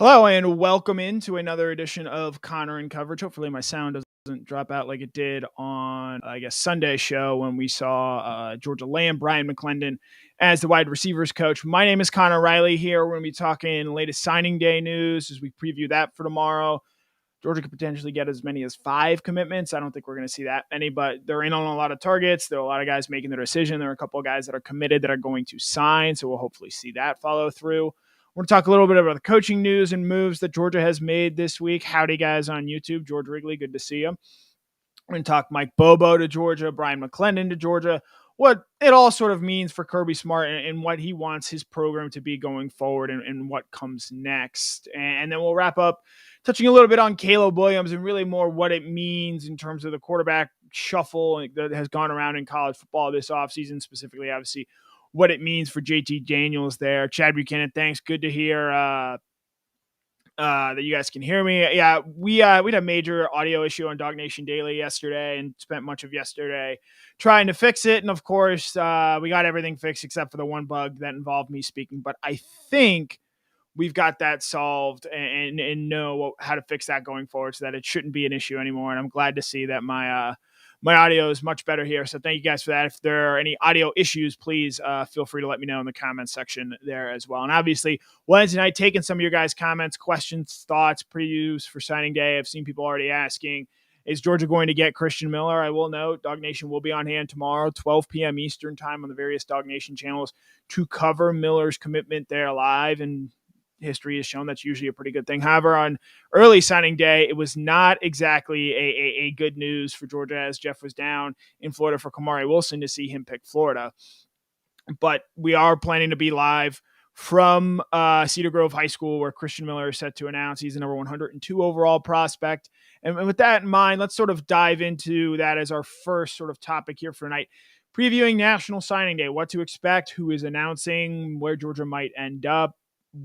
Hello and welcome into another edition of Connor and Coverage. Hopefully my sound doesn't drop out like it did on, Sunday's show when we saw Georgia land Brian McClendon as the wide receivers coach. My name is Connor Riley here. We're going to be talking latest signing day news as we preview that for tomorrow. Georgia could potentially get as many as 5 commitments. I don't think we're going to see that many, but they're in on a lot of targets. There are a lot of guys making their decision. There are a couple of guys that are committed that are going to sign, so we'll hopefully see that follow through. We're going to talk a little bit about the coaching news and moves that Georgia has made this week. Howdy, guys on YouTube. George Wrigley, good to see you. We're going to talk Mike Bobo to Georgia, Brian McClendon to Georgia, what it all sort of means for Kirby Smart and what he wants his program to be going forward and what comes next. And then we'll wrap up touching a little bit on Caleb Williams and really more what it means in terms of the quarterback shuffle that has gone around in college football this offseason, specifically, obviously, what it means for JT Daniels there. Chad Buchanan, thanks. Good to hear that you guys can hear me. Yeah, we had a major audio issue on Dog Nation Daily yesterday and spent much of yesterday trying to fix it. And of course, we got everything fixed except for the one bug that involved me speaking. But I think we've got that solved and know how to fix that going forward so that it shouldn't be an issue anymore. And I'm glad to see that my audio is much better here. So thank you guys for that. If there are any audio issues, please feel free to let me know in the comments section there as well. And obviously, Wednesday night, taking some of your guys' comments, questions, thoughts, previews for signing day. I've seen people already asking, is Georgia going to get Christian Miller? I will note Dog Nation will be on hand tomorrow, 12 p.m. Eastern time on the various Dog Nation channels to cover Miller's commitment there live. And history has shown that's usually a pretty good thing. However, on early signing day, it was not exactly a good news for Georgia as Jeff was down in Florida for Kamari Wilson to see him pick Florida. But we are planning to be live from Cedar Grove High School where Christian Miller is set to announce he's the number 102 overall prospect. And with that in mind, let's sort of dive into that as our first sort of topic here for tonight. Previewing National Signing Day, what to expect, who is announcing, where Georgia might end up,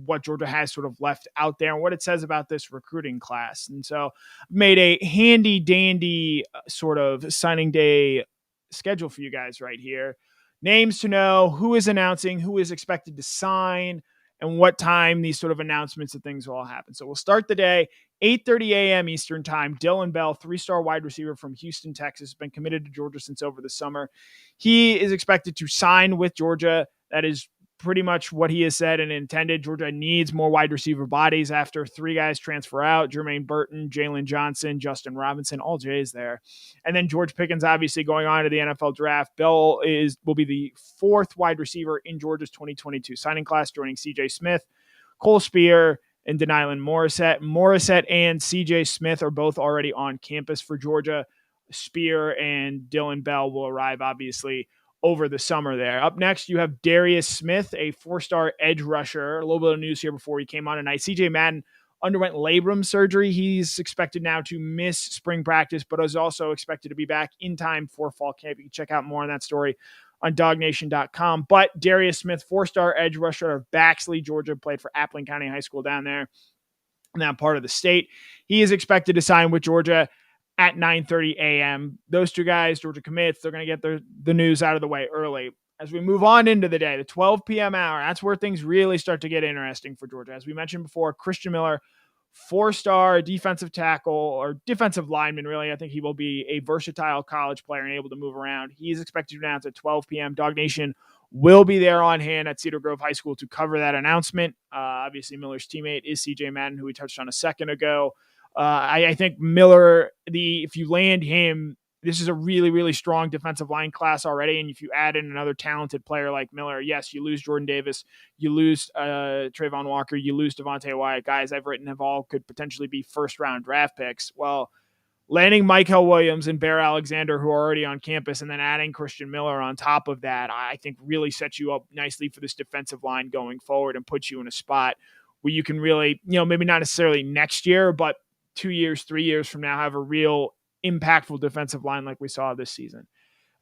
what Georgia has sort of left out there and what it says about this recruiting class. And so made a handy dandy sort of signing day schedule for you guys right here. Names to know, who is announcing, who is expected to sign, and what time these sort of announcements and things will all happen. So we'll start the day, 8:30 a.m. Eastern time. Dylan Bell, 3-star wide receiver from Houston, Texas, has been committed to Georgia since over the summer. He is expected to sign with Georgia. That is pretty much what he has said and intended. Georgia needs more wide receiver bodies after 3 guys transfer out: Jermaine Burton, Jalen Johnson, Justin Robinson, all J's there. And then George Pickens obviously going on to the NFL draft. Bell will be the 4th wide receiver in Georgia's 2022 signing class, joining CJ Smith, Cole Spear, and Denylin Morissette. Morissette and CJ Smith are both already on campus for Georgia. Spear and Dylan Bell will arrive obviously over the summer there. Up next, you have Darius Smith, a 4-star edge rusher. A little bit of news here before he came on tonight. CJ Madden underwent labrum surgery. He's expected now to miss spring practice, but is also expected to be back in time for fall camp. You can check out more on that story on dognation.com. But Darius Smith, 4-star edge rusher of Baxley, Georgia, played for Appling County High School down there in that part of the state. He is expected to sign with Georgia at 9:30 a.m. Those 2 guys, Georgia commits, they're going to get the news out of the way early. As we move on into the day, the 12 p.m. hour, that's where things really start to get interesting for Georgia. As we mentioned before, Christian Miller, 4-star defensive tackle or defensive lineman, really. I think he will be a versatile college player and able to move around. He's expected to announce at 12 p.m. Dog Nation will be there on hand at Cedar Grove High School to cover that announcement. Obviously, Miller's teammate is CJ Madden, who we touched on a second ago. I think Miller, if you land him, this is a really, really strong defensive line class already. And if you add in another talented player like Miller, yes, you lose Jordan Davis, you lose Trayvon Walker, you lose Devontae Wyatt. Guys I've written have all could potentially be first-round draft picks. Well, landing Michael Williams and Bear Alexander, who are already on campus, and then adding Christian Miller on top of that, I think really sets you up nicely for this defensive line going forward and puts you in a spot where you can really, maybe not necessarily next year, but 2 years, 3 years from now, have a real impactful defensive line like we saw this season.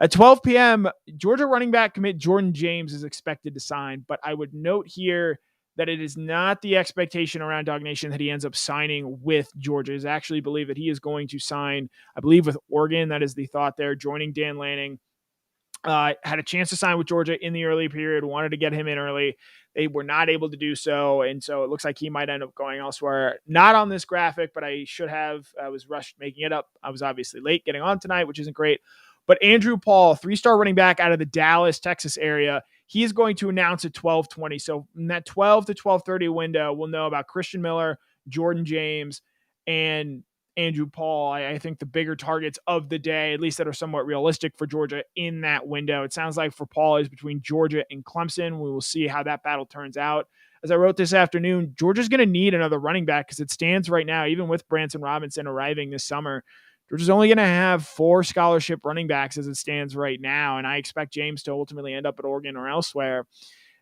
At 12 p.m., Georgia running back commit Jordan James is expected to sign, but I would note here that it is not the expectation around Dog Nation that he ends up signing with Georgia. Is actually believe that he is going to sign, I believe, with Oregon. That is the thought there, joining Dan Lanning. Had a chance to sign with Georgia in the early period, wanted to get him in early. They were not able to do so, and so it looks like he might end up going elsewhere. Not on this graphic, but I should have. I was rushed making it up. I was obviously late getting on tonight, which isn't great. But Andrew Paul, 3-star running back out of the Dallas, Texas area, he is going to announce at 12:20. So in that 12 to 12:30 window, we'll know about Christian Miller, Jordan James, and Andrew Paul. I think the bigger targets of the day, at least that are somewhat realistic for Georgia in that window. It sounds like for Paul is between Georgia and Clemson. We will see how that battle turns out. As I wrote this afternoon, Georgia's going to need another running back because it stands right now, even with Branson Robinson arriving this summer, Georgia's only going to have 4 scholarship running backs as it stands right now. And I expect James to ultimately end up at Oregon or elsewhere.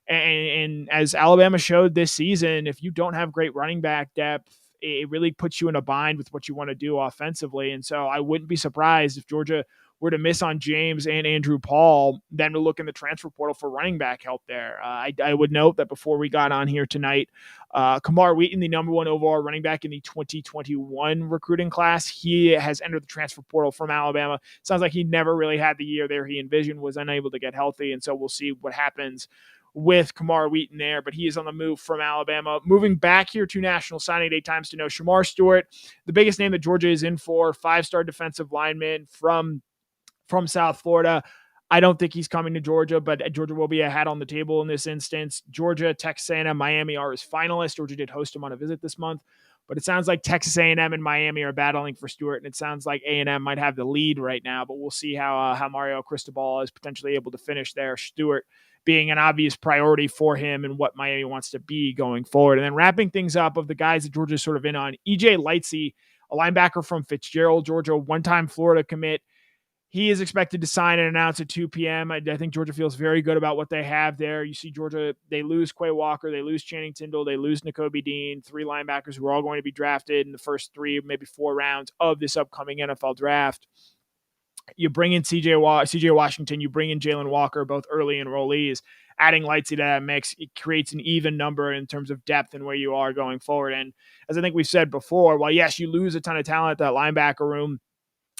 And as Alabama showed this season, if you don't have great running back depth, it really puts you in a bind with what you want to do offensively. And so I wouldn't be surprised if Georgia were to miss on James and Andrew Paul, then to look in the transfer portal for running back help there. I would note that before we got on here tonight, Kamar Wheaton, the number 1 overall running back in the 2021 recruiting class, he has entered the transfer portal from Alabama. Sounds like he never really had the year there he envisioned, was unable to get healthy. And so we'll see what happens with Kamar Wheaton there, but he is on the move from Alabama. Moving back here to National Signing Day times to know, Shamar Stewart, the biggest name that Georgia is in for, 5-star defensive lineman from South Florida. I don't think he's coming to Georgia, but Georgia will be a hat on the table in this instance. Georgia, Texas A&M, Miami are his finalists. Georgia did host him on a visit this month, but it sounds like Texas A&M and Miami are battling for Stewart, and it sounds like A&M might have the lead right now, but we'll see how Mario Cristobal is potentially able to finish there. Stewart being an obvious priority for him and what Miami wants to be going forward. And then wrapping things up of the guys that Georgia's sort of in on, E.J. Lightsey, a linebacker from Fitzgerald, Georgia, one-time Florida commit. He is expected to sign and announce at 2 p.m. I think Georgia feels very good about what they have there. You see Georgia, they lose Quay Walker, they lose Channing Tindall, they lose Nakobe Dean, 3 linebackers who are all going to be drafted in the first 3, maybe 4 rounds of this upcoming NFL draft. You bring in CJ Washington, you bring in Jalen Walker, both early enrollees. Adding Lightsey to that mix, it creates an even number in terms of depth and where you are going forward. And as I think we've said before, while yes, you lose a ton of talent at that linebacker room,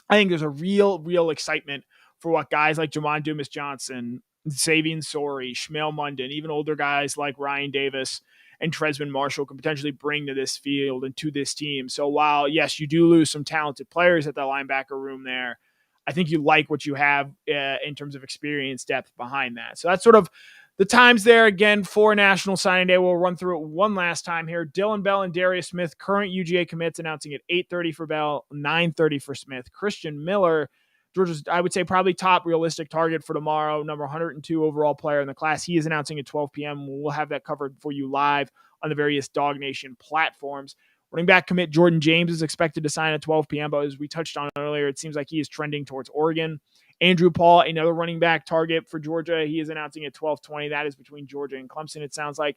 I think there's a real excitement for what guys like Jamon Dumas-Johnson, Savian Sori, Shmael Munden, even older guys like Ryan Davis and Tresman Marshall can potentially bring to this field and to this team. So while, yes, you do lose some talented players at the linebacker room there, I think you like what you have in terms of experience depth behind that. So that's sort of the times there again for National Signing Day. We'll run through it one last time here. Dylan Bell and Darius Smith, current UGA commits, announcing at 8:30 for Bell, 9:30 for Smith. Christian Miller, Georgia's, I would say, probably top realistic target for tomorrow, number 102 overall player in the class. He is announcing at 12 p.m. We'll have that covered for you live on the various Dog Nation platforms. Running back commit Jordan James is expected to sign at 12 p.m., but as we touched on earlier, it seems like he is trending towards Oregon. Andrew Paul, another running back target for Georgia. He is announcing at 12:20. That is between Georgia and Clemson, it sounds like.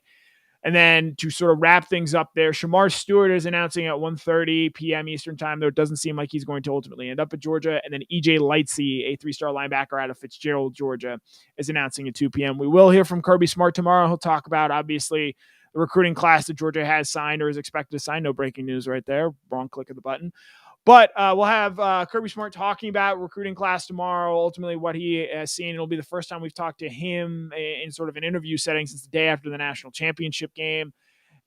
And then to sort of wrap things up there, Shamar Stewart is announcing at 1:30 p.m. Eastern time, though it doesn't seem like he's going to ultimately end up at Georgia. And then E.J. Lightsey, a 3-star linebacker out of Fitzgerald, Georgia, is announcing at 2 p.m. We will hear from Kirby Smart tomorrow. He'll talk about, obviously, the recruiting class that Georgia has signed or is expected to sign. No breaking news right there. Wrong click of the button. But we'll have Kirby Smart talking about recruiting class tomorrow, ultimately what he has seen. It'll be the first time we've talked to him in sort of an interview setting since the day after the national championship game.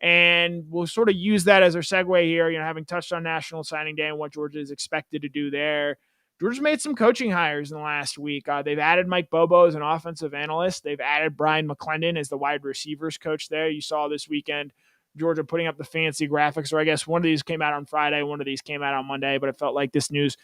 And we'll sort of use that as our segue here, having touched on National Signing Day and what Georgia is expected to do there. Georgia's made some coaching hires in the last week. They've added Mike Bobo as an offensive analyst. They've added Brian McClendon as the wide receivers coach there. You saw this weekend Georgia putting up the fancy graphics, or I guess one of these came out on Friday, one of these came out on Monday, but it felt like this news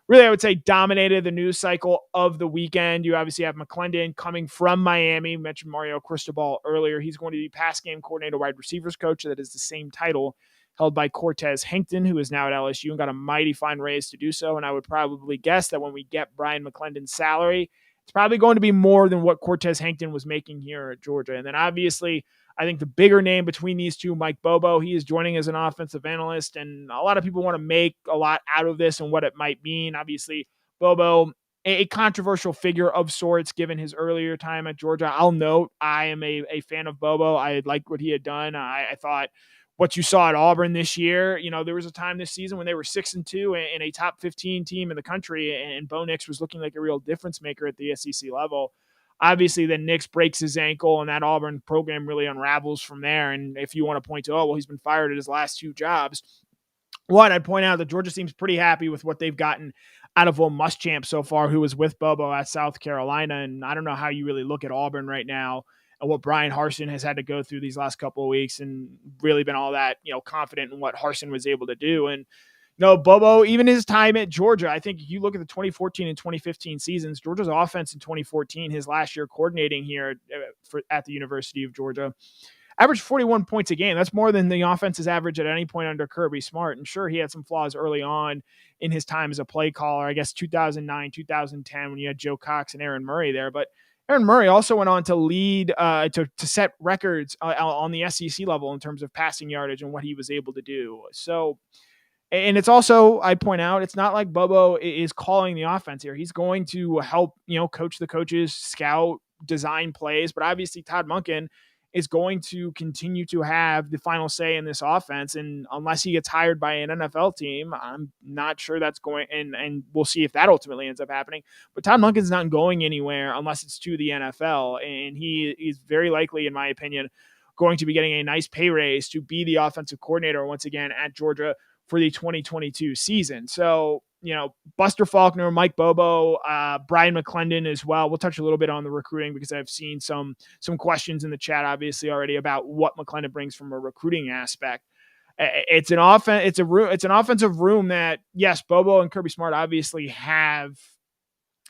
really, I would say, dominated the news cycle of the weekend. You obviously have McClendon coming from Miami. We mentioned Mario Cristobal earlier. He's going to be pass game coordinator, wide receivers coach. That is the same title held by Cortez Hankton, who is now at LSU and got a mighty fine raise to do so. And I would probably guess that when we get Brian McClendon's salary, it's probably going to be more than what Cortez Hankton was making here at Georgia. And then obviously, I think the bigger name between these two, Mike Bobo, he is joining as an offensive analyst, and a lot of people want to make a lot out of this and what it might mean. Obviously, Bobo, a controversial figure of sorts given his earlier time at Georgia. I'll note I am a fan of Bobo. I liked what he had done. I thought what you saw at Auburn this year, there was a time this season when they were 6-2 and a top 15 team in the country, and Bo Nix was looking like a real difference maker at the SEC level. Obviously, then Nix breaks his ankle, and that Auburn program really unravels from there. And if you want to point to, oh, well, he's been fired at his last 2 jobs. One, I'd point out that Georgia seems pretty happy with what they've gotten out of Will Muschamp so far, who was with Bobo at South Carolina. And I don't know how you really look at Auburn right now and what Brian Harsin has had to go through these last couple of weeks, and really been all that, confident in what Harsin was able to do. And no, Bobo, even his time at Georgia, I think you look at the 2014 and 2015 seasons, Georgia's offense in 2014, his last year coordinating here at the University of Georgia, averaged 41 points a game. That's more than the offense's average at any point under Kirby Smart. And sure, he had some flaws early on in his time as a play caller, I guess 2009, 2010, when you had Joe Cox and Aaron Murray there. But Aaron Murray also went on to lead, to set records on the SEC level in terms of passing yardage and what he was able to do. So, and it's also, I point out, it's not like Bobo is calling the offense here. He's going to help, coach the coaches, scout, design plays. But obviously, Todd Monken is going to continue to have the final say in this offense. And unless he gets hired by an NFL team, I'm not sure that's going, and we'll see if that ultimately ends up happening. But Todd Monken's not going anywhere unless it's to the NFL. And he is very likely, in my opinion, going to be getting a nice pay raise to be the offensive coordinator once again at Georgia for the 2022 season. So, Buster Faulkner, Mike Bobo, Brian McClendon as well. We'll touch a little bit on the recruiting because I've seen some questions in the chat, obviously, already about what McClendon brings from a recruiting aspect. It's an offensive room that, yes, Bobo and Kirby Smart obviously have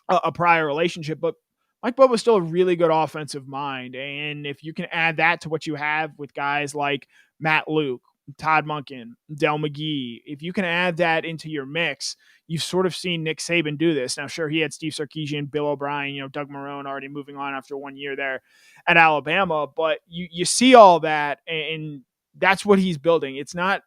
a prior relationship, but Mike Bobo is still a really good offensive mind. And if you can add that to what you have with guys like Matt Luke, Todd Monken, Del McGee, if you can add that into your mix, you've sort of seen Nick Saban do this. Now, sure, he had Steve Sarkisian, Bill O'Brien, Doug Marrone already moving on after 1 year there at Alabama, but you see all that, and that's what he's building. It's not,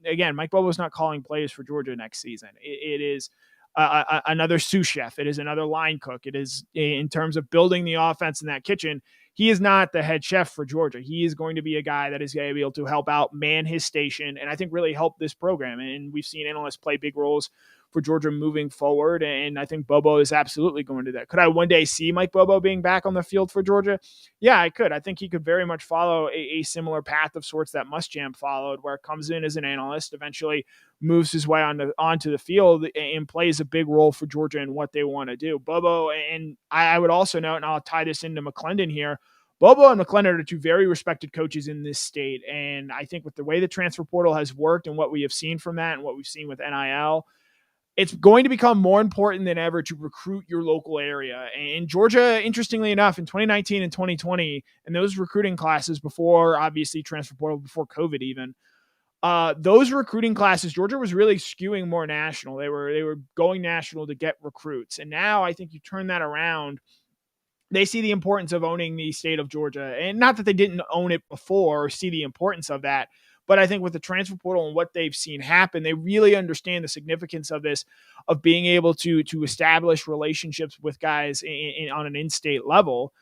again, Mike Bobo's not calling plays for Georgia next season. It is another sous chef. It is another line cook. It is, in terms of building the offense in that kitchen, he is not the head chef for Georgia. He is going to be a guy that is going to be able to help out, man his station, and I think really help this program. And we've seen analysts play big roles for Georgia moving forward, and I think Bobo is absolutely going to do that. Could I one day see Mike Bobo being back on the field for Georgia? Yeah, I could. I think he could very much follow a similar path of sorts that Muschamp followed, where it comes in as an analyst, eventually moves his way onto the field and plays a big role for Georgia in what they want to do. Bobo, and I would also note, and I'll tie this into McClendon here, Bobo and McClendon are two very respected coaches in this state. And I think with the way the transfer portal has worked and what we have seen from that and what we've seen with NIL, it's going to become more important than ever to recruit your local area. And Georgia, interestingly enough, in 2019 and 2020, and those recruiting classes before, obviously, transfer portal, before COVID even, those recruiting classes, Georgia was really skewing more national. They were going national to get recruits. And now I think you turn that around. They see the importance of owning the state of Georgia. And not that they didn't own it before or see the importance of that, but I think with the transfer portal and what they've seen happen, they really understand the significance of this, of being able to establish relationships with guys on an in-state level.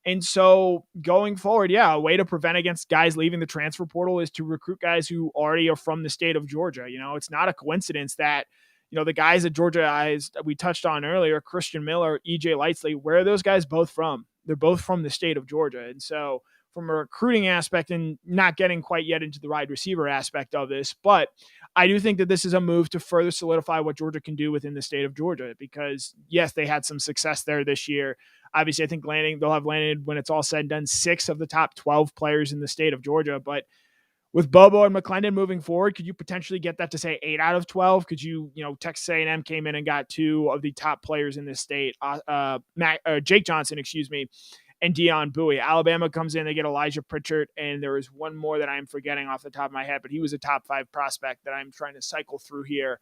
And so going forward, a way to prevent against guys leaving the transfer portal is to recruit guys who already are from the state of Georgia. It's not a coincidence that, the guys at Georgia we touched on earlier, Christian Miller, EJ Lightsley, where are those guys both from? They're both from the state of Georgia. And so from a recruiting aspect, and not getting quite yet into the wide receiver aspect of this, but I do think that this is a move to further solidify what Georgia can do within the state of Georgia, because yes, they had some success there this year. Obviously, I think they'll have landed, when it's all said and done, 6 of the top 12 players in the state of Georgia. But with Bobo and McClendon moving forward, could you potentially get that to say 8 out of 12? Could you, Texas A&M came in and got 2 of the top players in this state, Jake Johnson, and Deion Bowie. Alabama comes in, they get Elijah Pritchard, and there is one more that I'm forgetting off the top of my head, but he was a top 5 prospect that I'm trying to cycle through here.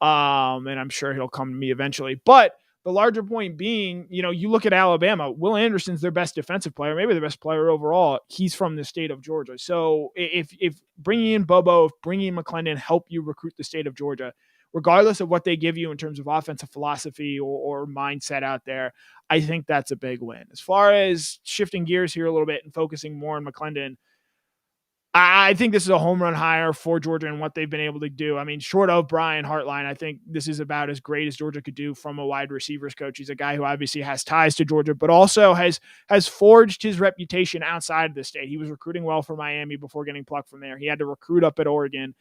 And I'm sure he'll come to me eventually. But the larger point being, you look at Alabama, Will Anderson's their best defensive player, maybe the best player overall. He's from the state of Georgia. So if bringing in Bobo, bringing in McClendon help you recruit the state of Georgia, regardless of what they give you in terms of offensive philosophy or mindset out there, I think that's a big win. As far as shifting gears here a little bit and focusing more on McClendon, I think this is a home run hire for Georgia and what they've been able to do. I mean, short of Brian Hartline, I think this is about as great as Georgia could do from a wide receivers coach. He's a guy who obviously has ties to Georgia, but also has forged his reputation outside of the state. He was recruiting well for Miami before getting plucked from there. He had to recruit up at Oregon,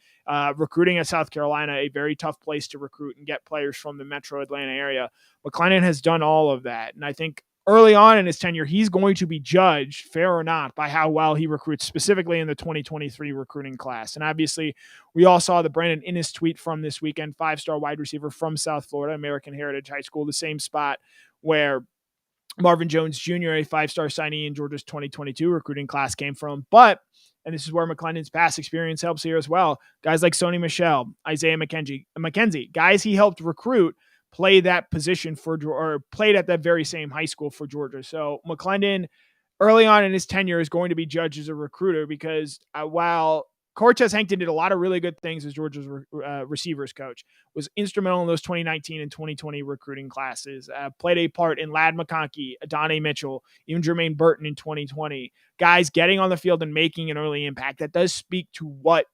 recruiting at South Carolina, a very tough place to recruit and get players from the metro Atlanta area. McClendon has done all of that, and I think early on in his tenure, he's going to be judged, fair or not, by how well he recruits, specifically in the 2023 recruiting class. And obviously, we all saw the Brandon Innes tweet from this weekend, 5-star wide receiver from South Florida, American Heritage High School, the same spot where Marvin Jones Jr., a 5-star signee in Georgia's 2022 recruiting class, came from. But, and this is where McClendon's past experience helps here as well, guys like Sony Michel, Isaiah McKenzie, guys he helped recruit, play that position or played at that very same high school for Georgia. So McClendon, early on in his tenure, is going to be judged as a recruiter because while Cortez Hankton did a lot of really good things as Georgia's receivers coach, was instrumental in those 2019 and 2020 recruiting classes, played a part in Ladd McConkey, Adonai Mitchell, even Jermaine Burton in 2020, guys getting on the field and making an early impact. That does speak to what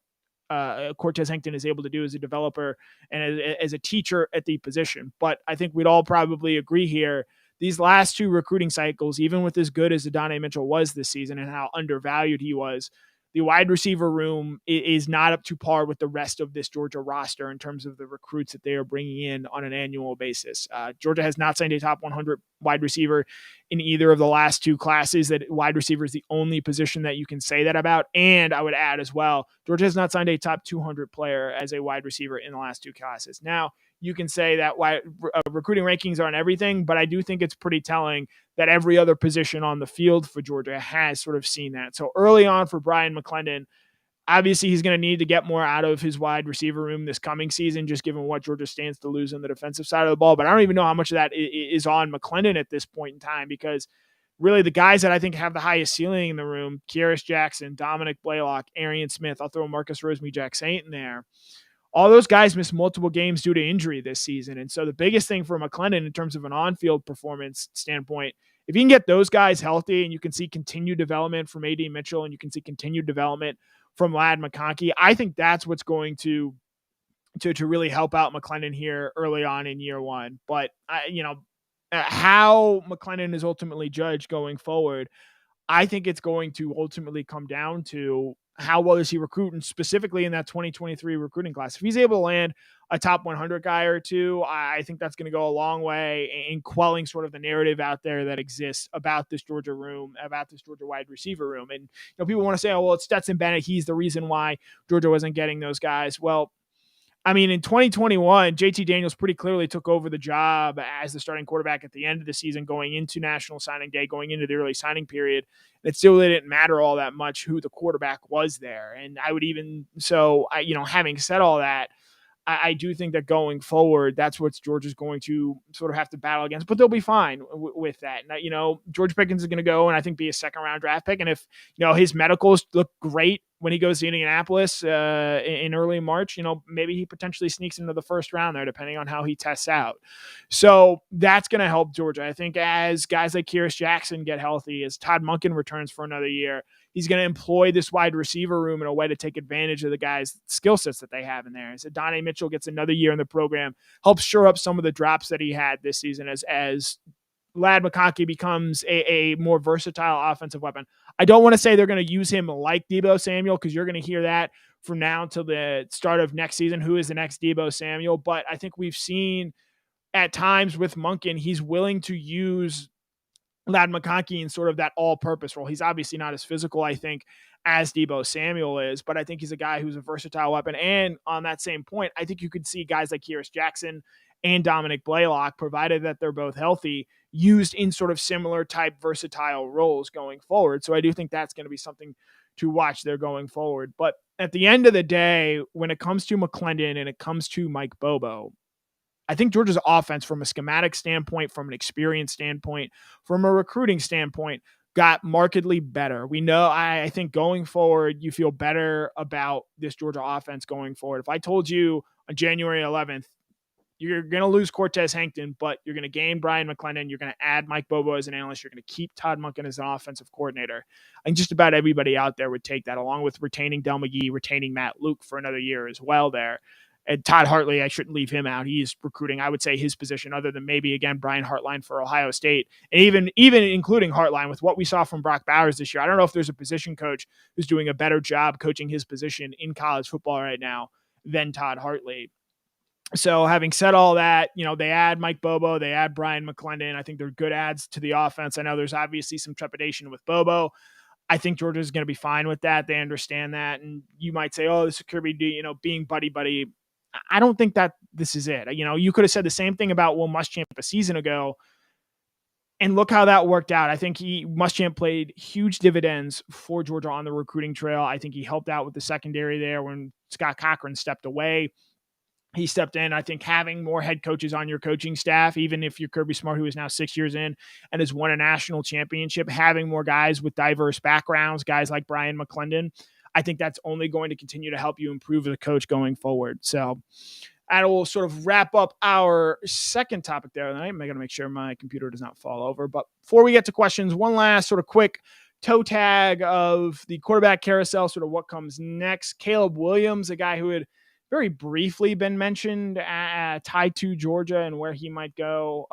Cortez Hankton is able to do as a developer and as a teacher at the position. But I think we'd all probably agree here, these last two recruiting cycles, even with as good as Adonai Mitchell was this season and how undervalued he was, the wide receiver room is not up to par with the rest of this Georgia roster in terms of the recruits that they are bringing in on an annual basis. Georgia has not signed a top 100 wide receiver in either of the last two classes. That wide receiver is the only position that you can say that about. And I would add as well, Georgia has not signed a top 200 player as a wide receiver in the last two classes. Now, you can say that recruiting rankings aren't everything, but I do think it's pretty telling that every other position on the field for Georgia has sort of seen that. So early on for Brian McClendon, obviously he's going to need to get more out of his wide receiver room this coming season, just given what Georgia stands to lose on the defensive side of the ball. But I don't even know how much of that is on McClendon at this point in time, because really the guys that I think have the highest ceiling in the room, Kearis Jackson, Dominic Blaylock, Arian Smith, I'll throw Marcus Rosemy-Jack Saint in there. All those guys missed multiple games due to injury this season. And so the biggest thing for McClendon in terms of an on-field performance standpoint, if you can get those guys healthy and you can see continued development from A.D. Mitchell and you can see continued development from Ladd McConkey, I think that's what's going to really help out McClendon here early on in year one. But, how McClendon is ultimately judged going forward, I think it's going to ultimately come down to how well is he recruiting, specifically in that 2023 recruiting class. If he's able to land a top 100 guy or two, I think that's going to go a long way in quelling sort of the narrative out there that exists about this Georgia room, about this Georgia wide receiver room. And people want to say, oh, well, it's Stetson Bennett. He's the reason why Georgia wasn't getting those guys. Well, I mean, in 2021, JT Daniels pretty clearly took over the job as the starting quarterback at the end of the season, going into National Signing Day, going into the early signing period. It still didn't matter all that much who the quarterback was there. And I would even, having said all that, I do think that going forward, that's what Georgia's going to sort of have to battle against, but they'll be fine with that. Now, George Pickens is going to go and I think be a second-round draft pick. And if, his medicals look great when he goes to Indianapolis in early March, maybe he potentially sneaks into the first round there, depending on how he tests out. So that's going to help Georgia. I think as guys like Kearis Jackson get healthy, as Todd Monken returns for another year, he's going to employ this wide receiver room in a way to take advantage of the guys' skill sets that they have in there. As Adonai Mitchell gets another year in the program, helps shore up some of the drops that he had this season as Ladd McConkey becomes a more versatile offensive weapon. I don't want to say they're going to use him like Deebo Samuel, because you're going to hear that from now until the start of next season. Who is the next Deebo Samuel? But I think we've seen at times with Monken, he's willing to use Ladd McConkey in sort of that all-purpose role. He's obviously not as physical, I think, as Deebo Samuel is, but I think he's a guy who's a versatile weapon. And on that same point, I think you could see guys like Kearis Jackson and Dominic Blaylock, provided that they're both healthy, used in sort of similar type versatile roles going forward. So I do think that's going to be something to watch there going forward. But at the end of the day, when it comes to McClendon and it comes to Mike Bobo, I think Georgia's offense, from a schematic standpoint, from an experience standpoint, from a recruiting standpoint, got markedly better. We know, I think going forward, you feel better about this Georgia offense going forward. If I told you on January 11th, You're going to lose Cortez Hankton, but you're going to gain Brian McClendon. You're going to add Mike Bobo as an analyst. You're going to keep Todd Monken as an offensive coordinator. And just about everybody out there would take that, along with retaining Del McGee, retaining Matt Luke for another year as well there. And Todd Hartley, I shouldn't leave him out. He's recruiting, I would say, his position, other than maybe, again, Brian Hartline for Ohio State. And even including Hartline, with what we saw from Brock Bowers this year, I don't know if there's a position coach who's doing a better job coaching his position in college football right now than Todd Hartley. So having said all that, they add Mike Bobo, they add Brian McClendon. I think they're good adds to the offense. I know there's obviously some trepidation with Bobo. I think Georgia's going to be fine with that. They understand that. And you might say, oh, this is Kirby, being buddy. I don't think that this is it. You could have said the same thing about Will Muschamp a season ago, and look how that worked out. I think Muschamp played huge dividends for Georgia on the recruiting trail. I think he helped out with the secondary there when Scott Cochran stepped away. He stepped in. I think having more head coaches on your coaching staff, even if you're Kirby Smart, who is now 6 years in and has won a national championship, having more guys with diverse backgrounds, guys like Brian McClendon, I think that's only going to continue to help you improve as a coach going forward. So that will sort of wrap up our second topic there. And I'm going to make sure my computer does not fall over. But before we get to questions, one last sort of quick toe tag of the quarterback carousel, sort of what comes next. Caleb Williams, a guy who had very briefly been mentioned, tied to Georgia and where he might go.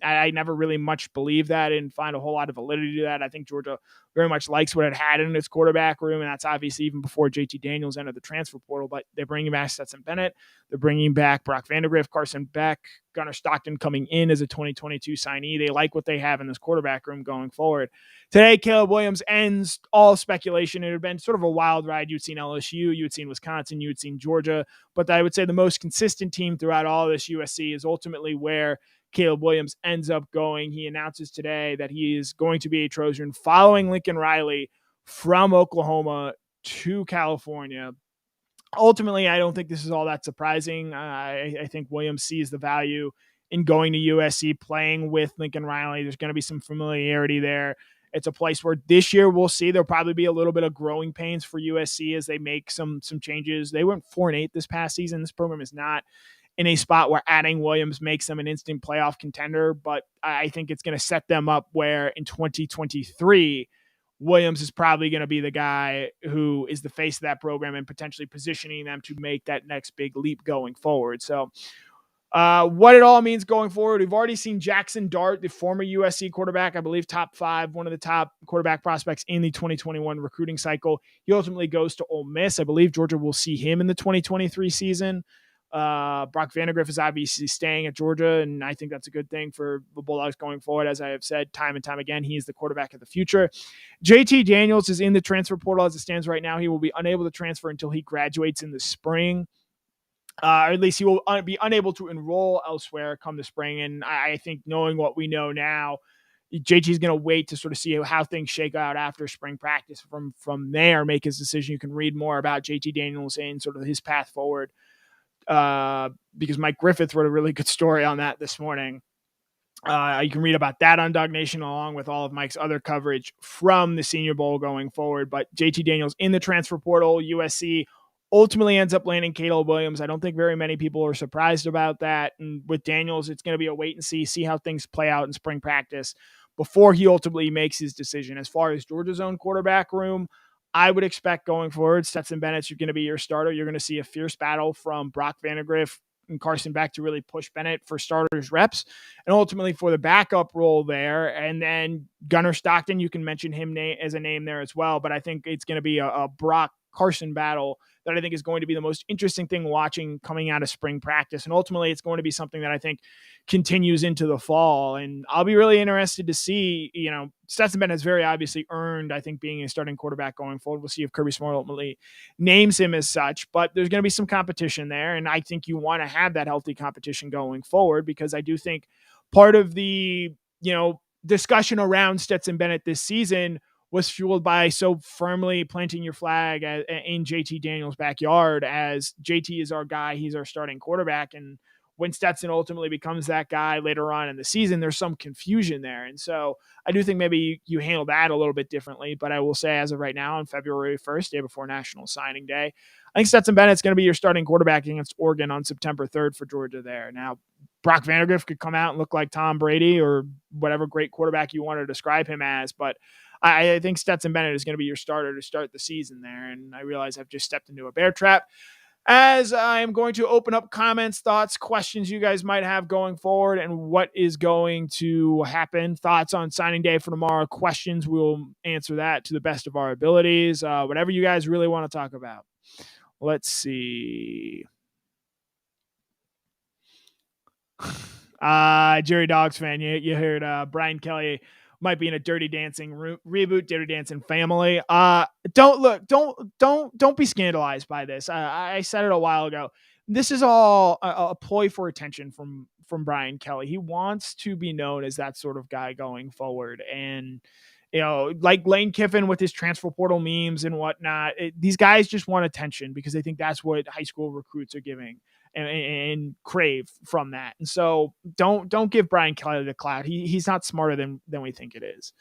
I never really much believed that and find a whole lot of validity to that. I think Georgia very much likes what it had in its quarterback room, and that's obviously even before JT Daniels entered the transfer portal. But they're bringing back Stetson Bennett. They're bringing back Brock Vandagriff, Carson Beck, Gunnar Stockton coming in as a 2022 signee. They like what they have in this quarterback room going forward. Today, Caleb Williams ends all speculation. It had been sort of a wild ride. You'd seen LSU, you had seen Wisconsin, you had seen Georgia. But I would say the most consistent team throughout all of this, USC, is ultimately where Caleb Williams ends up going. He announces today that he is going to be a Trojan following Lincoln Riley from Oklahoma to California. Ultimately, I don't think this is all that surprising. I think Williams sees the value in going to USC, playing with Lincoln Riley. There's going to be some familiarity there. It's a place where this year we'll see there'll probably be a little bit of growing pains for USC as they make some changes. They went 4-8 this past season. This program is not in a spot where adding Williams makes them an instant playoff contender, but I think it's going to set them up where in 2023, Williams is probably going to be the guy who is the face of that program and potentially positioning them to make that next big leap going forward. So what it all means going forward, we've already seen Jackson Dart, the former USC quarterback, I believe top 5, one of the top quarterback prospects in the 2021 recruiting cycle. He goes to Ole Miss. I believe Georgia will see him in the 2023 season. Brock Vandagriff is obviously staying at Georgia, and I think that's a good thing for the Bulldogs going forward. As I have said time and time again, he is the quarterback of the future. JT Daniels is in the transfer portal as it stands right now. He will be unable to transfer until he graduates in the spring. Or at least he will be unable to enroll elsewhere come the spring. And I think, knowing what we know now, JT is going to wait to sort of see how things shake out after spring practice. From there, make his decision. You can read more about JT Daniels and sort of his path forward, because Mike Griffith wrote a really good story on that this morning. You can read about that on Dog Nation, along with all of Mike's other coverage from the Senior Bowl going forward. But JT Daniels in the transfer portal, USC ultimately ends up landing Caleb Williams. I don't think very many people are surprised about that. And with Daniels, it's going to be a wait and see how things play out in spring practice before he ultimately makes his decision. As far as Georgia's own quarterback room, I would expect going forward, Stetson Bennett's going to be your starter. You're going to see a fierce battle from Brock Vandagriff and Carson Beck to really push Bennett for starters reps and ultimately for the backup role there. And then Gunnar Stockton, you can mention him as a name there as well. But I think it's going to be a Brock Carson battle that I think is going to be the most interesting thing watching coming out of spring practice. And ultimately, it's going to be something that I think continues into the fall. And I'll be really interested to see, Stetson Bennett has very obviously earned, I think, being a starting quarterback going forward. We'll see if Kirby Smart ultimately names him as such, but there's going to be some competition there. And I think you want to have that healthy competition going forward, because I do think part of the, discussion around Stetson Bennett this season was fueled by so firmly planting your flag in JT Daniels' backyard as JT is our guy. He's our starting quarterback. And when Stetson ultimately becomes that guy later on in the season, there's some confusion there. And so I do think maybe you handle that a little bit differently. But I will say, as of right now, on February 1st, day before National Signing Day, I think Stetson Bennett's going to be your starting quarterback against Oregon on September 3rd for Georgia there. Now, Brock Vandagriff could come out and look like Tom Brady or whatever great quarterback you want to describe him as, but I think Stetson Bennett is going to be your starter to start the season there. And I realize I've just stepped into a bear trap, as I am going to open up comments, thoughts, questions you guys might have going forward and what is going to happen. Thoughts on signing day for tomorrow, questions, we'll answer that to the best of our abilities. Whatever you guys really want to talk about. Let's see. Jerry Dogs fan, you heard Brian Kelly might be in a Dirty Dancing reboot, Dirty Dancing family. Don't be scandalized by this. I said it a while ago. This is all a ploy for attention from Brian Kelly. He wants to be known as that sort of guy going forward. And, like Lane Kiffin with his transfer portal memes and whatnot, these guys just want attention because they think that's what high school recruits are giving and crave from that. And so don't give Brian Kelly the clout. He's not smarter than we think it is.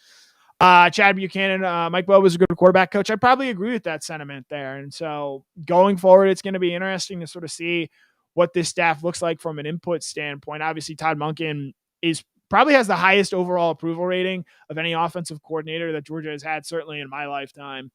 Chad Buchanan, Mike Bobo is a good quarterback coach. I probably agree with that sentiment there. And so going forward, it's going to be interesting to sort of see what this staff looks like from an input standpoint. Obviously, Todd Monken probably has the highest overall approval rating of any offensive coordinator that Georgia has had, certainly in my lifetime.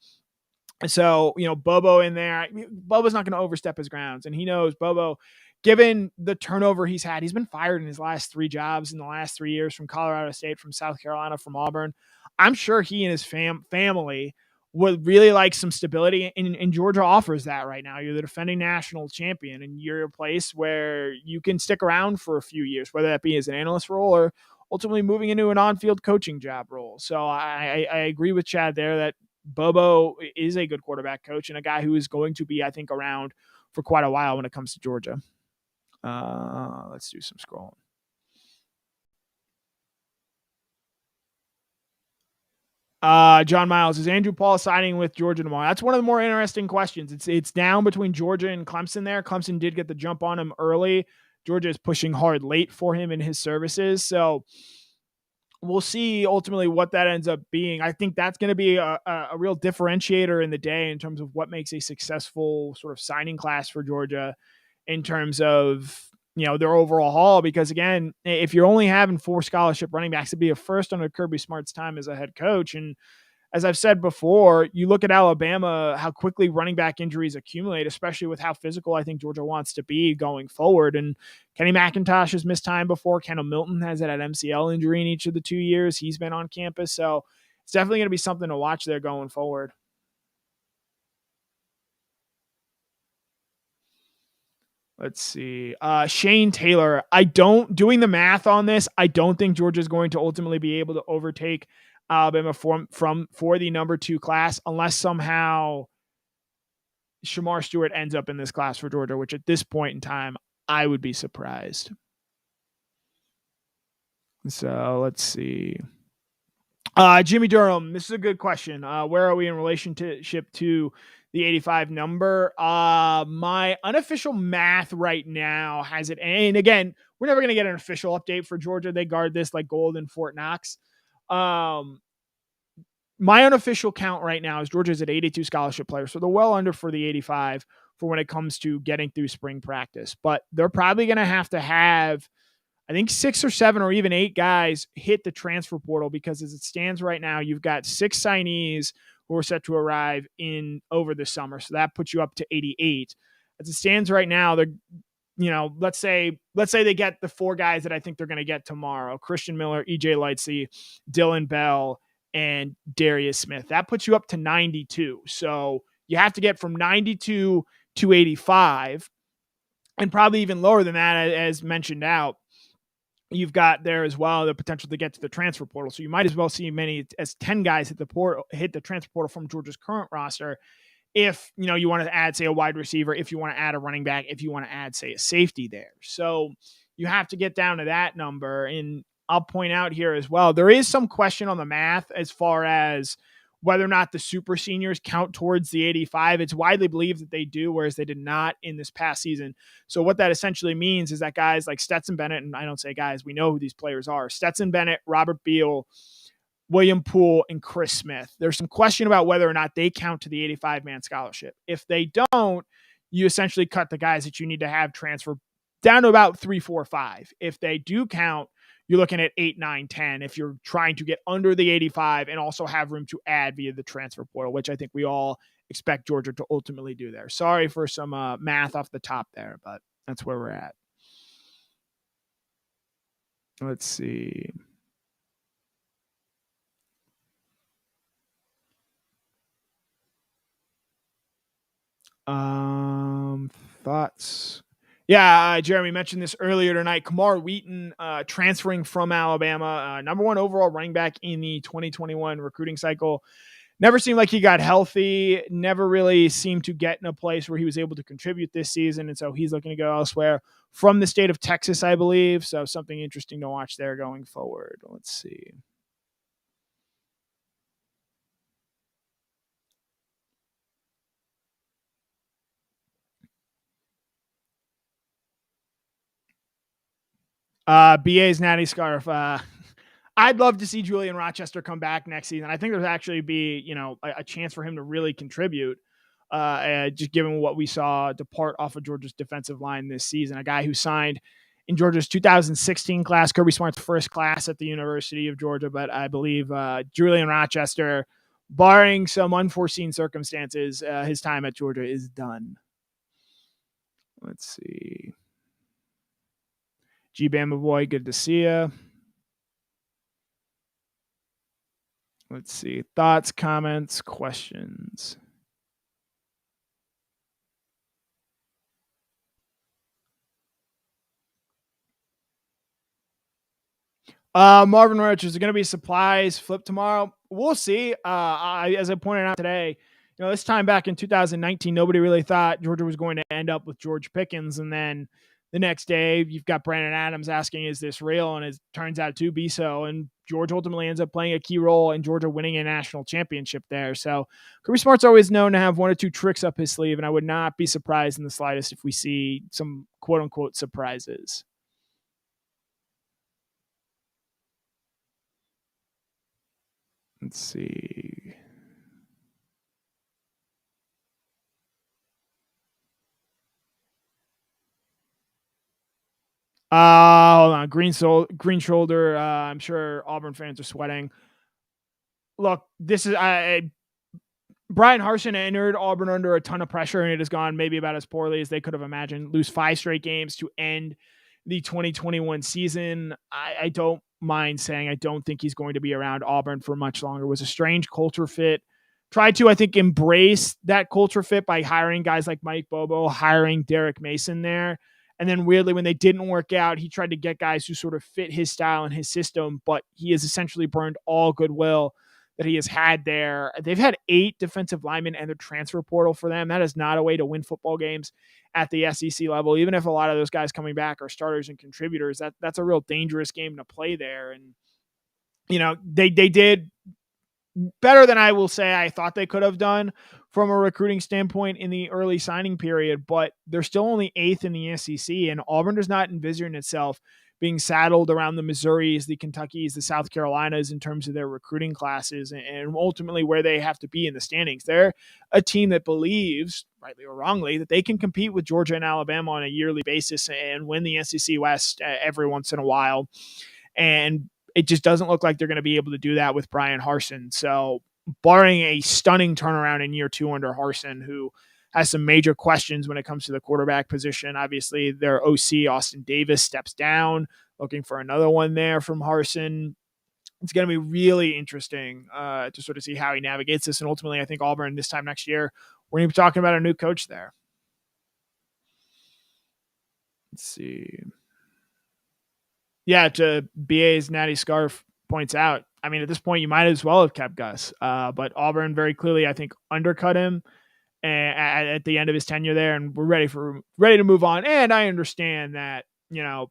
So, Bobo in there, Bobo's not going to overstep his grounds. And he knows Bobo, given the turnover he's had, he's been fired in his last 3 jobs in the last 3 years, from Colorado State, from South Carolina, from Auburn. I'm sure he and his family would really like some stability. And Georgia offers that right now. You're the defending national champion, and you're a place where you can stick around for a few years, whether that be as an analyst role or ultimately moving into an on-field coaching job role. So I agree with Chad there that Bobo is a good quarterback coach and a guy who is going to be, I think, around for quite a while when it comes to Georgia. Let's do some scrolling. John Miles, is Andrew Paul signing with Georgia tomorrow? That's one of the more interesting questions. It's down between Georgia and Clemson there. Clemson did get the jump on him early. Georgia is pushing hard late for him in his services. So we'll see ultimately what that ends up being. I think that's going to be a real differentiator in the day in terms of what makes a successful sort of signing class for Georgia in terms of, their overall haul. Because again, if you're only having 4 scholarship running backs, it'd be a first under Kirby Smart's time as a head coach. And as I've said before, you look at Alabama, how quickly running back injuries accumulate, especially with how physical I think Georgia wants to be going forward. And Kenny McIntosh has missed time before. Kendall Milton has had an MCL injury in each of the 2 years he's been on campus. So it's definitely going to be something to watch there going forward. Let's see. Shane Taylor, doing the math on this, I don't think Georgia is going to ultimately be able to overtake Alabama for the number 2 class unless somehow Shamar Stewart ends up in this class for Georgia, which at this point in time, I would be surprised. So let's see. Jimmy Durham, this is a good question. Where are we in relationship to the 85 number? My unofficial math right now has it. And again, we're never going to get an official update for Georgia. They guard this like gold in Fort Knox. My unofficial count right now is Georgia's at 82 scholarship players. So they're well under for the 85 for when it comes to getting through spring practice, but they're probably going to have, I think 6 or 7 or even 8 guys hit the transfer portal, because as it stands right now, you've got 6 signees who are set to arrive over the summer. So that puts you up to 88. As it stands right now, they're, let's say they get the 4 guys that I think they're going to get tomorrow: Christian Miller, EJ Lightsey, Dylan Bell, and Darius Smith. That puts you up to 92. So you have to get from 92 to 85, and probably even lower than that, as mentioned out. You've got there as well the potential to get to the transfer portal. So you might as well see many as 10 guys hit the transfer portal from Georgia's current roster. If, you want to add, say, a wide receiver, if you want to add a running back, if you want to add, say, a safety there. So you have to get down to that number. And I'll point out here as well, there is some question on the math as far as whether or not the super seniors count towards the 85. It's widely believed that they do, whereas they did not in this past season. So what that essentially means is that guys like Stetson Bennett, and I don't say guys, we know who these players are, Stetson Bennett, Robert Beal, William Poole, and Chris Smith. There's some question about whether or not they count to the 85-man scholarship. If they don't, you essentially cut the guys that you need to have transfer down to about 3, 4, 5. If they do count, you're looking at 8, 9, 10 if you're trying to get under the 85 and also have room to add via the transfer portal, which I think we all expect Georgia to ultimately do there. Sorry for some math off the top there, but that's where we're at. Let's see. Thoughts? Yeah, Jeremy mentioned this earlier tonight. Kamar Wheaton transferring from Alabama, number 1 overall running back in the 2021 recruiting cycle. Never seemed like he got healthy, never really seemed to get in a place where he was able to contribute this season, and so he's looking to go elsewhere from the state of Texas, I believe. So something interesting to watch there going forward. Let's see. BA's Natty Scarf. I'd love to see Julian Rochester come back next season. I think there's actually be, a chance for him to really contribute, just given what we saw depart off of Georgia's defensive line this season. A guy who signed in Georgia's 2016 class, Kirby Smart's first class at the University of Georgia, but I believe Julian Rochester, barring some unforeseen circumstances, his time at Georgia is done. Let's see. G Bama boy, good to see you. Let's see. Thoughts, comments, questions. Marvin Roach, is there going to be supplies flip tomorrow? We'll see. As I pointed out today, this time back in 2019, nobody really thought Georgia was going to end up with George Pickens. And then the next day, you've got Brandon Adams asking, is this real? And it turns out to be so. And George ultimately ends up playing a key role in Georgia winning a national championship there. So Kirby Smart's always known to have 1 or 2 tricks up his sleeve. And I would not be surprised in the slightest if we see some quote unquote surprises. Let's see. Hold on. Green shoulder. I'm sure Auburn fans are sweating. Look, this is Brian Harsin entered Auburn under a ton of pressure, and it has gone maybe about as poorly as they could have imagined. Lose 5 straight games to end the 2021 season. I don't mind saying I don't think he's going to be around Auburn for much longer. It was a strange culture fit. Tried to, I think, embrace that culture fit by hiring guys like Mike Bobo, hiring Derek Mason there. And then weirdly, when they didn't work out, he tried to get guys who sort of fit his style and his system, but he has essentially burned all goodwill that he has had there. They've had 8 defensive linemen enter transfer portal for them. That is not a way to win football games at the SEC level. Even if a lot of those guys coming back are starters and contributors, that's a real dangerous game to play there. And, they did better than I will say I thought they could have done from a recruiting standpoint in the early signing period, but they're still only 8th in the SEC, and Auburn does not envision itself being saddled around the Missouris, the Kentuckys, the South Carolinas in terms of their recruiting classes and ultimately where they have to be in the standings. They're a team that believes, rightly or wrongly, that they can compete with Georgia and Alabama on a yearly basis and win the SEC West every once in a while. And it just doesn't look like they're going to be able to do that with Brian Harsin. So barring a stunning turnaround in year 2 under Harsin, who has some major questions when it comes to the quarterback position. Obviously, their OC, Austin Davis, steps down, looking for another one there from Harsin. It's going to be really interesting to sort of see how he navigates this. And ultimately, I think Auburn this time next year, we're going to be talking about a new coach there. Let's see. Yeah, to BA's Natty Scarf points out, I mean, at this point, you might as well have kept Gus. But Auburn very clearly, I think, undercut him at the end of his tenure there, and we're ready to move on. And I understand that,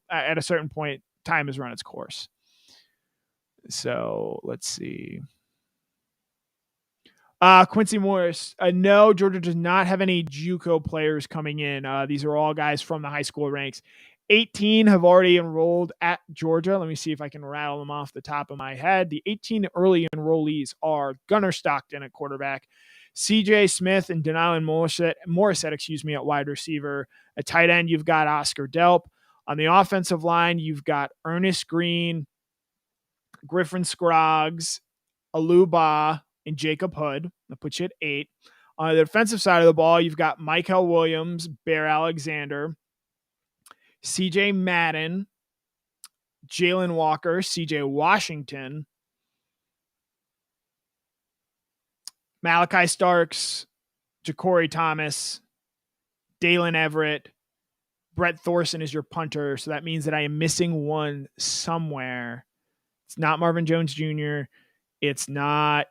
at a certain point, time has run its course. So let's see. Quincy Morris. No, Georgia does not have any JUCO players coming in. These are all guys from the high school ranks. 18 have already enrolled at Georgia. Let me see if I can rattle them off the top of my head. The 18 early enrollees are Gunnar Stockton at quarterback, CJ Smith and Denylin Morissette, at wide receiver. At tight end, you've got Oscar Delp. On the offensive line, you've got Ernest Green, Griffin Scroggs, Aluba, and Jacob Hood. That puts you at 8. On the defensive side of the ball, you've got Michael Williams, Bear Alexander, CJ Madden, Jalen Walker, CJ Washington, Malachi Starks, Ja'Cory Thomas, Dalen Everett, Brett Thorson is your punter. So that means that I am missing one somewhere. It's not Marvin Jones Jr. It's not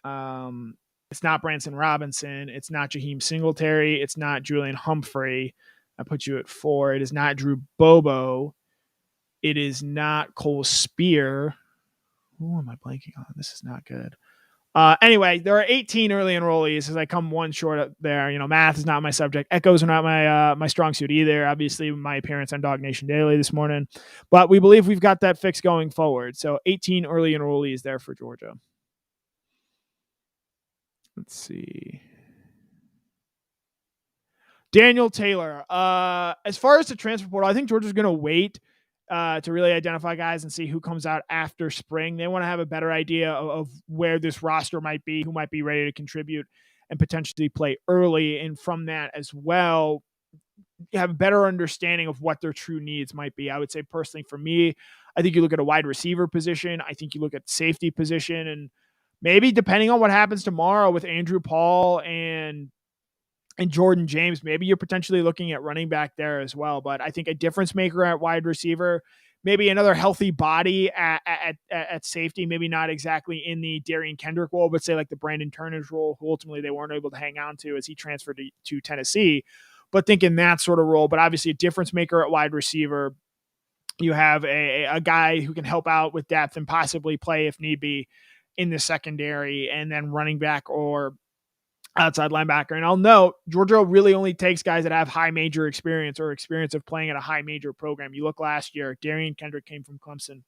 Branson Robinson. It's not Jaheim Singletary. It's not Julian Humphrey. I put you at 4. It is not Drew Bobo. It is not Cole Spear. Who am I blanking on? This is not good. Anyway, there are 18 early enrollees as I come one short up there. Math is not my subject. Echoes are not my strong suit either. Obviously, my appearance on Dog Nation Daily this morning. But we believe we've got that fixed going forward. So 18 early enrollees there for Georgia. Let's see. Daniel Taylor. As far as the transfer portal, I think Georgia's going to wait to really identify guys and see who comes out after spring. They want to have a better idea of where this roster might be, who might be ready to contribute and potentially play early. And from that as well, you have a better understanding of what their true needs might be. I would say personally for me, I think you look at a wide receiver position. I think you look at safety position, and maybe depending on what happens tomorrow with Andrew Paul and Jordan James, maybe you're potentially looking at running back there as well. But I think a difference maker at wide receiver, maybe another healthy body at safety, maybe not exactly in the Darian Kendrick role, but say like the Brandon Turner's role, who ultimately they weren't able to hang on to as he transferred to Tennessee. But think in that sort of role, but obviously a difference maker at wide receiver. You have a guy who can help out with depth and possibly play if need be in the secondary, and then running back or outside linebacker. And I'll note, Georgia really only takes guys that have high major experience or experience of playing at a high major program. You look last year, Darian Kendrick came from Clemson.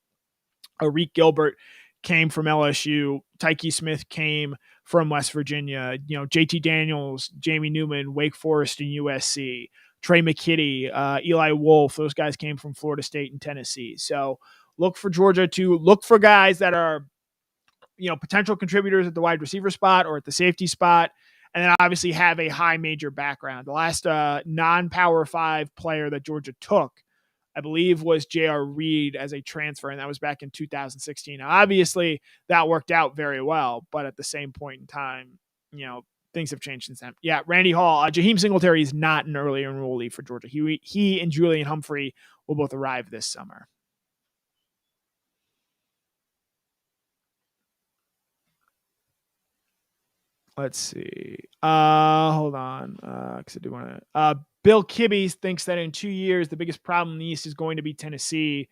Arik Gilbert came from LSU. Tyke Smith came from West Virginia. JT Daniels, Jamie Newman, Wake Forest and USC. Trey McKitty, Eli Wolf, those guys came from Florida State and Tennessee. So look for Georgia to look for guys that are, potential contributors at the wide receiver spot or at the safety spot. And then obviously have a high major background. The last non-Power 5 player that Georgia took, I believe, was J.R. Reed as a transfer, and that was back in 2016. Now, obviously, that worked out very well, but at the same point in time, things have changed since then. Yeah, Randy Hall. Jaheim Singletary is not an early enrollee for Georgia. He and Julian Humphrey will both arrive this summer. Let's see. Hold on. Because I do want to. Bill Kibbe thinks that in 2 years, the biggest problem in the East is going to be Tennessee.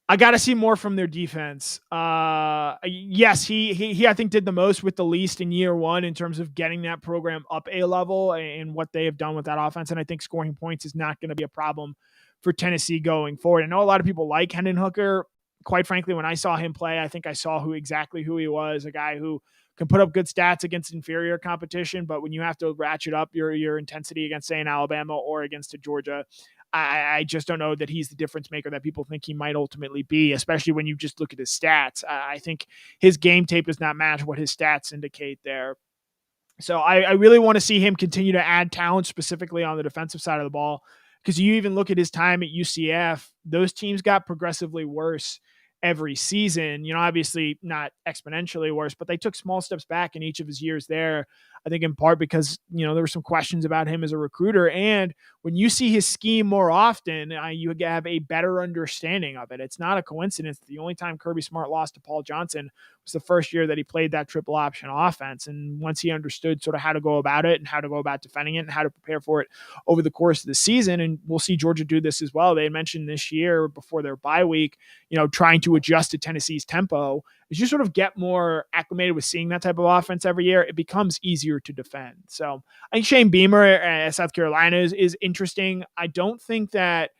I got to see more from their defense. Yes, he I think did the most with the least in year one in terms of getting that program up a level and what they have done with that offense. And I think scoring points is not going to be a problem for Tennessee going forward. I know a lot of people like Hendon Hooker. Quite frankly, when I saw him play, I think I saw exactly who he was, a guy who can put up good stats against inferior competition, but when you have to ratchet up your intensity against, say, an Alabama or against a Georgia, I just don't know that he's the difference maker that people think he might ultimately be, especially when you just look at his stats. I think his game tape does not match what his stats indicate there. So I really want to see him continue to add talent specifically on the defensive side of the ball, because you even look at his time at UCF, those teams got progressively worse every season, obviously not exponentially worse, but they took small steps back in each of his years there. I think in part because, there were some questions about him as a recruiter. And when you see his scheme more often, you have a better understanding of it. It's not a coincidence. The only time Kirby Smart lost to Paul Johnson was the first year that he played that triple option offense. And once he understood sort of how to go about it and how to go about defending it and how to prepare for it over the course of the season, and we'll see Georgia do this as well. They mentioned this year before their bye week, trying to adjust to Tennessee's tempo. As you sort of get more acclimated with seeing that type of offense every year, it becomes easier to defend. So I think Shane Beamer at South Carolina is interesting. I don't think that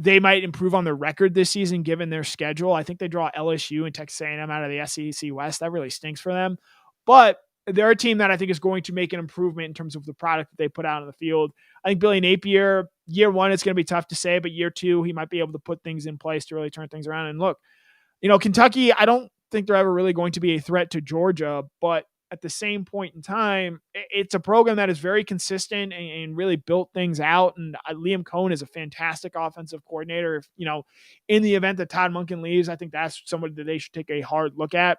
they might improve on their record this season given their schedule. I think they draw LSU and Texas A&M out of the SEC West. That really stinks for them. But they're a team that I think is going to make an improvement in terms of the product that they put out on the field. I think Billy Napier, year one, it's going to be tough to say, but year two, he might be able to put things in place to really turn things around. And look, Kentucky, I don't think they're ever really going to be a threat to Georgia, but at the same point in time, it's a program that is very consistent and really built things out. And Liam Cohen is a fantastic offensive coordinator. If, in the event that Todd Monken leaves, I think that's somebody that they should take a hard look at.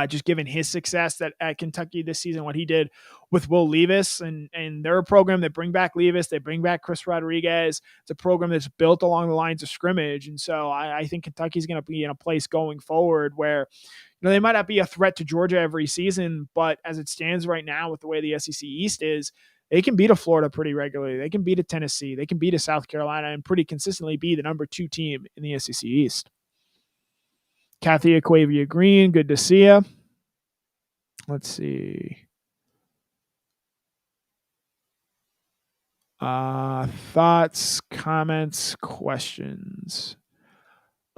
Just given his success at Kentucky this season, what he did with Will Levis, and they're a program that bring back Levis, they bring back Chris Rodriguez. It's a program that's built along the lines of scrimmage, and so I think Kentucky's going to be in a place going forward where they might not be a threat to Georgia every season, but as it stands right now with the way the SEC East is, they can beat a Florida pretty regularly. They can beat a Tennessee. They can beat a South Carolina and pretty consistently be the number 2 team in the SEC East. Kathy Aquavia Green, good to see you. Let's see. Thoughts, comments, questions.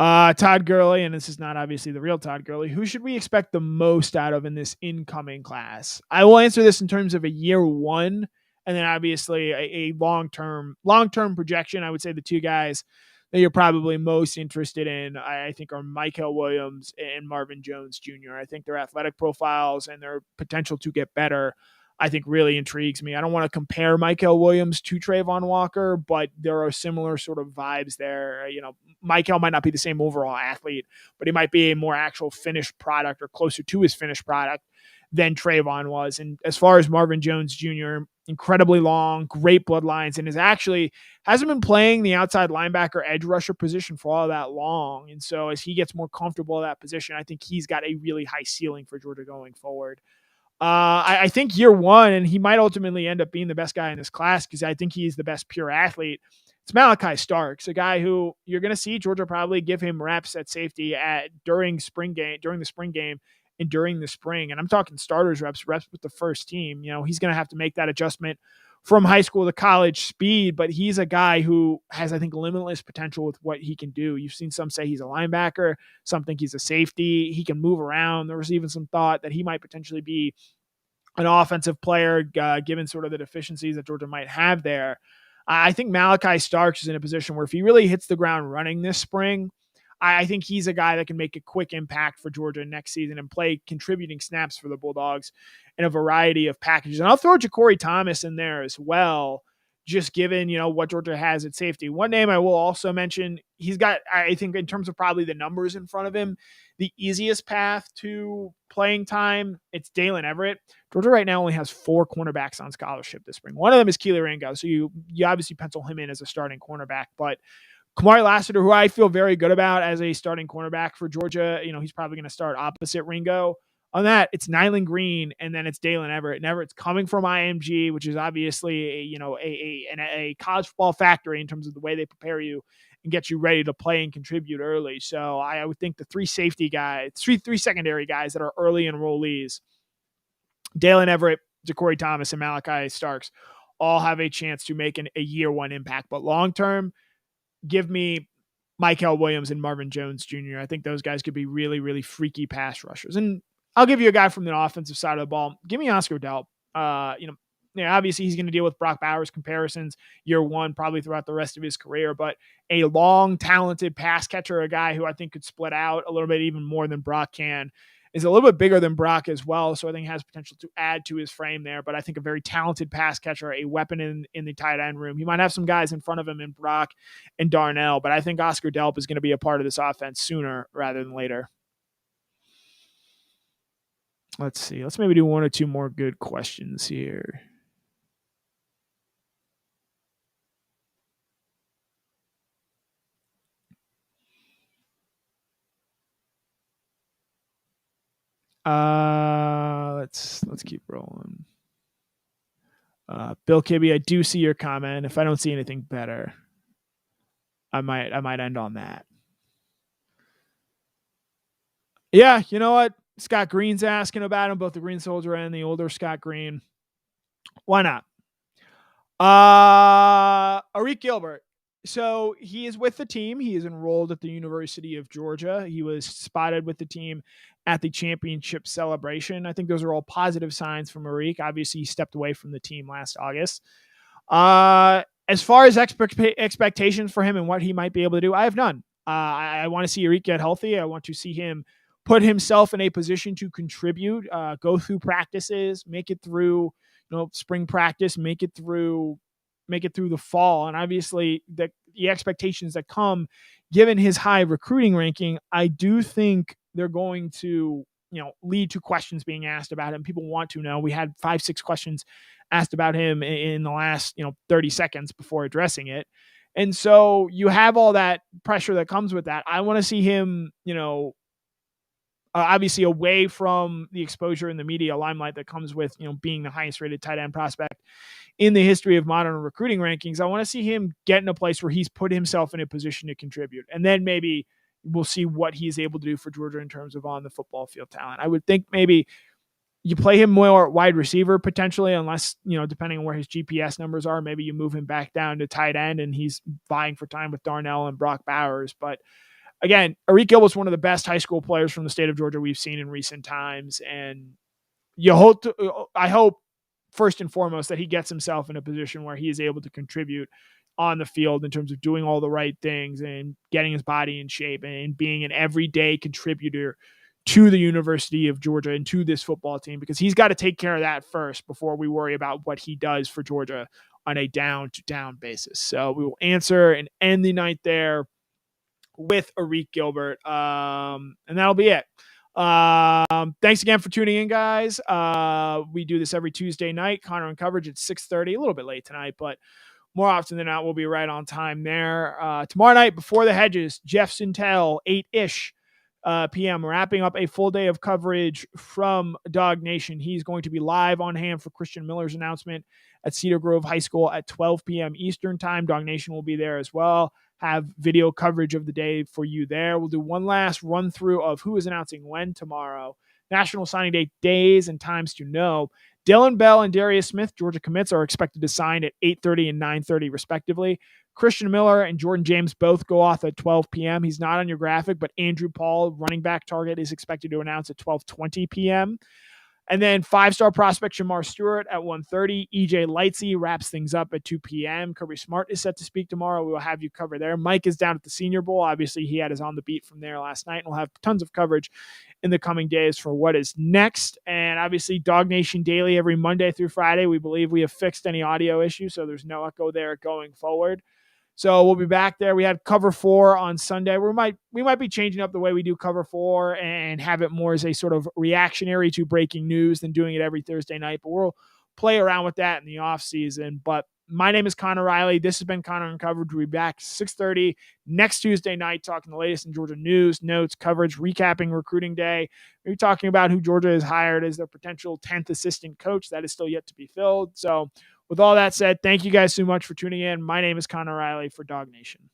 Todd Gurley, and this is not obviously the real Todd Gurley. Who should we expect the most out of in this incoming class? I will answer this in terms of a year one, and then obviously a long-term projection. I would say the two guys that you're probably most interested in, I think, are Michael Williams and Marvin Jones Jr. I think their athletic profiles and their potential to get better, I think, really intrigues me. I don't want to compare Michael Williams to Trayvon Walker, but there are similar sort of vibes there. Michael might not be the same overall athlete, but he might be a more actual finished product or closer to his finished product than Trayvon was. And as far as Marvin Jones Jr., incredibly long, great bloodlines, and hasn't been playing the outside linebacker edge rusher position for all that long. And so as he gets more comfortable at that position, I think he's got a really high ceiling for Georgia going forward. I think year one, and he might ultimately end up being the best guy in this class because I think he's the best pure athlete. It's Malachi Starks, a guy who you're going to see Georgia probably give him reps at safety during the spring game and during the spring. And I'm talking starters reps with the first team. He's going to have to make that adjustment from high school to college speed, but he's a guy who has, I think, limitless potential with what he can do. You've seen some say he's a linebacker, some think he's a safety. He can move around. There was even some thought that he might potentially be an offensive player, given sort of the deficiencies that Georgia might have there. I think Malachi Starks is in a position where if he really hits the ground running this spring, I think he's a guy that can make a quick impact for Georgia next season and play contributing snaps for the Bulldogs in a variety of packages. And I'll throw Ja'Cory Thomas in there as well, just given, what Georgia has at safety. One name I will also mention, he's got, I think, in terms of probably the numbers in front of him, the easiest path to playing time, it's Dalen Everett. Georgia right now only has 4 cornerbacks on scholarship this spring. One of them is Keely Ringo, so you obviously pencil him in as a starting cornerback, but Kamari Lassiter, who I feel very good about as a starting cornerback for Georgia, he's probably going to start opposite Ringo. On that, it's Nyland Green, and then it's Dalen Everett. And Everett's coming from IMG, which is obviously a college football factory in terms of the way they prepare you and get you ready to play and contribute early. So I would think the 3 secondary guys that are early enrollees, Dalen Everett, Ja'Cory Thomas, and Malachi Starks, all have a chance to make a year one impact. But long term, give me Michael Williams and Marvin Jones Jr. I think those guys could be really, really freaky pass rushers. And I'll give you a guy from the offensive side of the ball. Give me Oscar Delp. Obviously he's going to deal with Brock Bowers comparisons year one, probably throughout the rest of his career, but a long, talented pass catcher, a guy who I think could split out a little bit even more than Brock can, is a little bit bigger than Brock as well. So I think has potential to add to his frame there, but I think a very talented pass catcher, a weapon in the tight end room. He might have some guys in front of him in Brock and Darnell, but I think Oscar Delp is going to be a part of this offense sooner rather than later. Let's see. Let's maybe do 1 or 2 more good questions here. Let's keep rolling. Bill Kibbe, I do see your comment. If I don't see anything better, I might end on that. Yeah, you know what? Scott Green's asking about him, both the Green Soldier and the older Scott Green. Why not? Arik Gilbert. So he is with the team. He is enrolled at the University of Georgia. He was spotted with the team at the championship celebration. I think those are all positive signs from Arik. Obviously, he stepped away from the team last August. As far as expectations for him and what he might be able to do, I have none. I want to see Arik get healthy. I want to see him put himself in a position to contribute, go through practices, make it through spring practice, make it through the fall. And obviously the expectations that come given his high recruiting ranking, I do think they're going to, lead to questions being asked about him. People want to know. We had 5-6 questions asked about him in the last, 30 seconds before addressing it. And so you have all that pressure that comes with that. I want to see him, obviously away from the exposure in the media limelight that comes with, being the highest rated tight end prospect in the history of modern recruiting rankings. I want to see him get in a place where he's put himself in a position to contribute. And then maybe we'll see what he's able to do for Georgia in terms of on the football field talent. I would think maybe you play him more wide receiver potentially, unless, depending on where his GPS numbers are, maybe you move him back down to tight end and he's vying for time with Darnell and Brock Bowers. But again, Arik Gilbert's one of the best high school players from the state of Georgia we've seen in recent times. And I hope first and foremost that he gets himself in a position where he is able to contribute on the field in terms of doing all the right things and getting his body in shape and being an everyday contributor to the University of Georgia and to this football team, because he's got to take care of that first before we worry about what he does for Georgia on a down-to-down basis. So we will answer and end the night there with Arik Gilbert. And that'll be it. Thanks again for tuning in, guys. We do this every Tuesday night. Connor and coverage at 6:30, a little bit late tonight, but more often than not, we'll be right on time there. Tomorrow night, Before the Hedges, Jeff Sintel, 8-ish p.m. wrapping up a full day of coverage from Dog Nation. He's going to be live on hand for Christian Miller's announcement at Cedar Grove High School at 12 p.m. Eastern time. Dog Nation will be there as well. Have video coverage of the day for you there. We'll do one last run through of who is announcing when tomorrow. National Signing Day days and times to know. Dylan Bell and Darius Smith, Georgia commits, are expected to sign at 8:30 and 9:30 respectively. Christian Miller and Jordan James both go off at 12 p.m. He's not on your graphic, but Andrew Paul, running back target, is expected to announce at 12:20 p.m. And then 5-star prospect Shamar Stewart at 1:30. EJ Lightsey wraps things up at 2 p.m. Kirby Smart is set to speak tomorrow. We will have you cover there. Mike is down at the Senior Bowl. Obviously, he had his on the beat from there last night, and we'll have tons of coverage in the coming days for what is next. And obviously, Dog Nation Daily every Monday through Friday. We believe we have fixed any audio issues, so there's no echo there going forward. So we'll be back there. We had Cover 4 on Sunday. We might be changing up the way we do Cover 4 and have it more as a sort of reactionary to breaking news than doing it every Thursday night. But we'll play around with that in the off season. But my name is Connor Riley. This has been Connor Uncovered. We'll be back 6:30 next Tuesday night talking the latest in Georgia news, notes, coverage, recapping recruiting day. We're talking about who Georgia has hired as their potential 10th assistant coach. That is still yet to be filled. So with all that said, thank you guys so much for tuning in. My name is Connor Riley for Dog Nation.